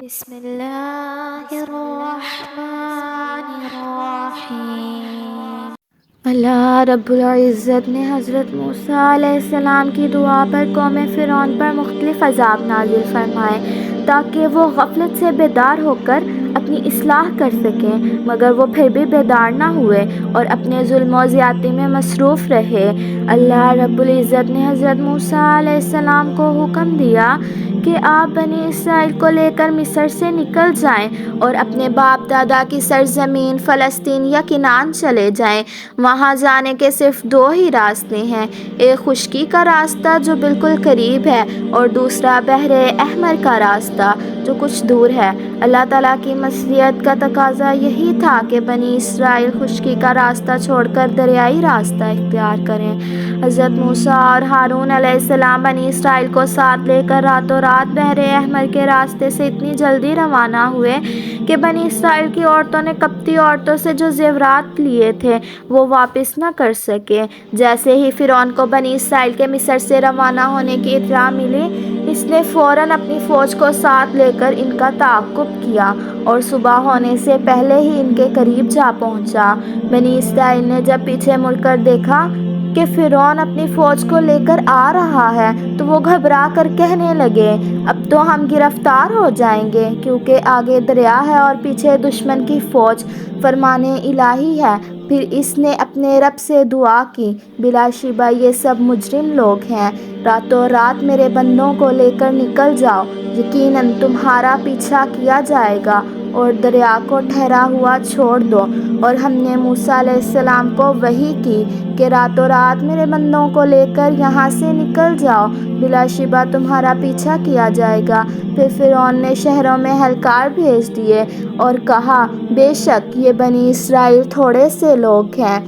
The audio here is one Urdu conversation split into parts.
بسم اللہ الرحمن الرحیم۔ اللہ رب العزت نے حضرت موسیٰ علیہ السلام کی دعا پر قوم فرعون پر مختلف عذاب نازل فرمائے تاکہ وہ غفلت سے بیدار ہو کر اپنی اصلاح کر سکیں، مگر وہ پھر بھی بیدار نہ ہوئے اور اپنے ظلم و زیادتی میں مصروف رہے۔ اللہ رب العزت نے حضرت موسیٰ علیہ السلام کو حکم دیا کہ آپ بنی اسرائیل کو لے کر مصر سے نکل جائیں اور اپنے باپ دادا کی سرزمین فلسطین یا کنعان چلے جائیں۔ وہاں جانے کے صرف دو ہی راستے ہیں، ایک خشکی کا راستہ جو بالکل قریب ہے اور دوسرا بحر احمر کا راستہ جو کچھ دور ہے۔ اللہ تعالیٰ کی مشیت کا تقاضا یہی تھا کہ بنی اسرائیل خشکی کا راستہ چھوڑ کر دریائی راستہ اختیار کریں۔ حضرت موسیٰ اور ہارون علیہ السلام بنی اسرائیل کو ساتھ لے کر راتوں رات بحر احمر کے راستے سے اتنی جلدی روانہ ہوئے کہ بنی اسرائیل کی عورتوں نے قبطی عورتوں سے جو زیورات لیے تھے وہ واپس نہ کر سکے۔ جیسے ہی فرعون کو بنی اسرائیل کے مصر سے روانہ ہونے کی اطلاع ملی، اس نے فوراً اپنی فوج کو ساتھ لے کر ان کا تعاقب کیا اور صبح ہونے سے پہلے ہی ان کے قریب جا پہنچا۔ بنی اسرائیل نے جب پیچھے مڑ کر دیکھا کہ فرعون اپنی فوج کو لے کر آ رہا ہے تو وہ گھبرا کر کہنے لگے، اب تو ہم گرفتار ہو جائیں گے، کیونکہ آگے دریا ہے اور پیچھے دشمن کی فوج۔ فرمان الہی ہے۔ پھر اس نے اپنے رب سے دعا کی، بلا شبہ یہ سب مجرم لوگ ہیں، راتوں رات میرے بندوں کو لے کر نکل جاؤ، یقیناً تمہارا پیچھا کیا جائے گا اور دریا کو ٹھہرا ہوا چھوڑ دو۔ اور ہم نے موسیٰ علیہ السلام کو وحی کی کہ راتوں رات میرے بندوں کو لے کر یہاں سے نکل جاؤ، بلا شبہ تمہارا پیچھا کیا جائے گا۔ پھر فرعون نے شہروں میں اہلکار بھیج دیے اور کہا، بے شک یہ بنی اسرائیل تھوڑے سے لوگ ہیں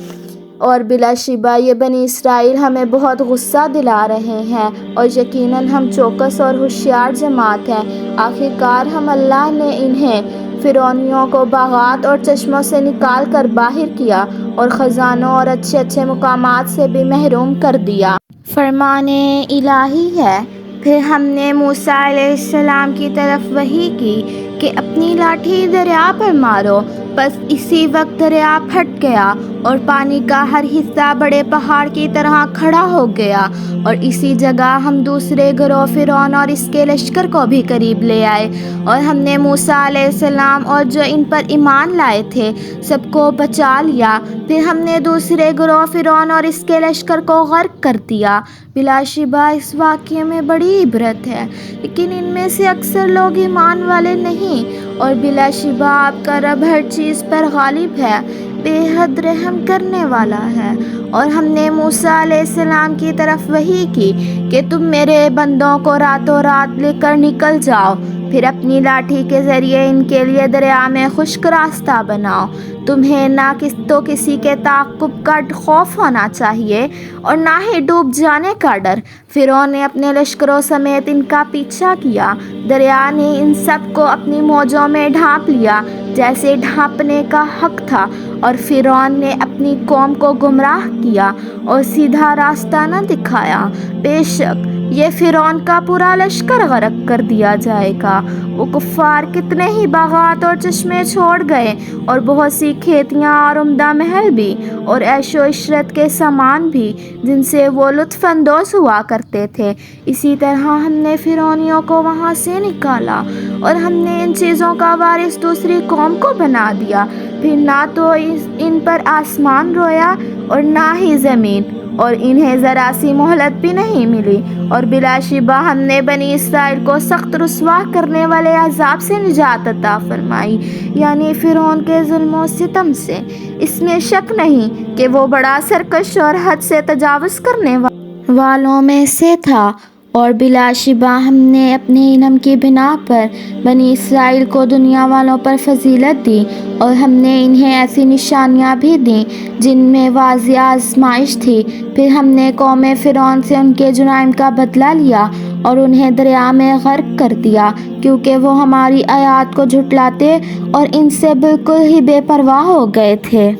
اور بلا شبہ یہ بنی اسرائیل ہمیں بہت غصہ دلا رہے ہیں اور یقیناً ہم چوکس اور ہوشیار جماعت ہیں۔ آخرکار ہم اللہ نے انہیں فرعونیوں کو باغات اور چشموں سے نکال کر باہر کیا اور خزانوں اور اچھے اچھے مقامات سے بھی محروم کر دیا۔ فرمان الہی ہے۔ پھر ہم نے موسیٰ علیہ السلام کی طرف وحی کی کہ اپنی لاٹھی دریا پر مارو، بس اسی وقت دریا پھٹ گیا اور پانی کا ہر حصہ بڑے پہاڑ کی طرح کھڑا ہو گیا، اور اسی جگہ ہم دوسرے گروہ فرعون اور اس کے لشکر کو بھی قریب لے آئے، اور ہم نے موسیٰ علیہ السلام اور جو ان پر ایمان لائے تھے سب کو بچا لیا۔ پھر ہم نے دوسرے گروہ فرعون اور اس کے لشکر کو غرق کر دیا۔ بلا شبہ اس واقعے میں بڑی عبرت ہے، لیکن ان میں سے اکثر لوگ ایمان والے نہیں، اور بلا شبہ آپ کا رب ہر چیز پر غالب ہے، بے حد رحم کرنے والا ہے۔ اور ہم نے موسیٰ علیہ السلام کی طرف وحی کی کہ تم میرے بندوں کو راتوں رات لے کر نکل جاؤ، پھر اپنی لاٹھی کے ذریعے ان کے لیے دریا میں خشک راستہ بناؤ۔ تمہیں نہ تو کسی کے تعاقب کا خوف ہونا چاہیے اور نہ ہی ڈوب جانے کا ڈر۔ فرعون نے اپنے لشکروں سمیت ان کا پیچھا کیا، دریا نے ان سب کو اپنی موجوں میں ڈھانپ لیا جیسے ڈھانپنے کا حق تھا، اور فرعون نے اپنی قوم کو گمراہ کیا اور سیدھا راستہ نہ دکھایا۔ بے شک یہ فرعون کا پورا لشکر غرق کر دیا جائے گا۔ وہ کفار کتنے ہی باغات اور چشمے چھوڑ گئے اور بہت سی کھیتیاں اور عمدہ محل بھی اور عیش و عشرت کے سامان بھی جن سے وہ لطف اندوز ہوا کرتے تھے۔ اسی طرح ہم نے فرعونیوں کو وہاں سے نکالا اور ہم نے ان چیزوں کا وارث دوسری قوم کو بنا دیا۔ پھر نہ تو ان پر آسمان رویا اور نہ ہی زمین، اور انہیں ذرا سی مہلت بھی نہیں ملی، اور بلا شبہ ہم نے بنی اسرائیل کو سخت رسوا کرنے والے عذاب سے نجات عطا فرمائی، یعنی فرعون کے ظلم و ستم سے۔ اس میں شک نہیں کہ وہ بڑا سرکش اور حد سے تجاوز کرنے والوں میں سے تھا، اور بلا شبہ ہم نے اپنے علم کی بنا پر بنی اسرائیل کو دنیا والوں پر فضیلت دی، اور ہم نے انہیں ایسی نشانیاں بھی دیں جن میں واضح آزمائش تھی۔ پھر ہم نے قوم فرعون سے ان کے جرائم کا بدلہ لیا اور انہیں دریا میں غرق کر دیا، کیونکہ وہ ہماری آیات کو جھٹلاتے اور ان سے بالکل ہی بے پرواہ ہو گئے تھے۔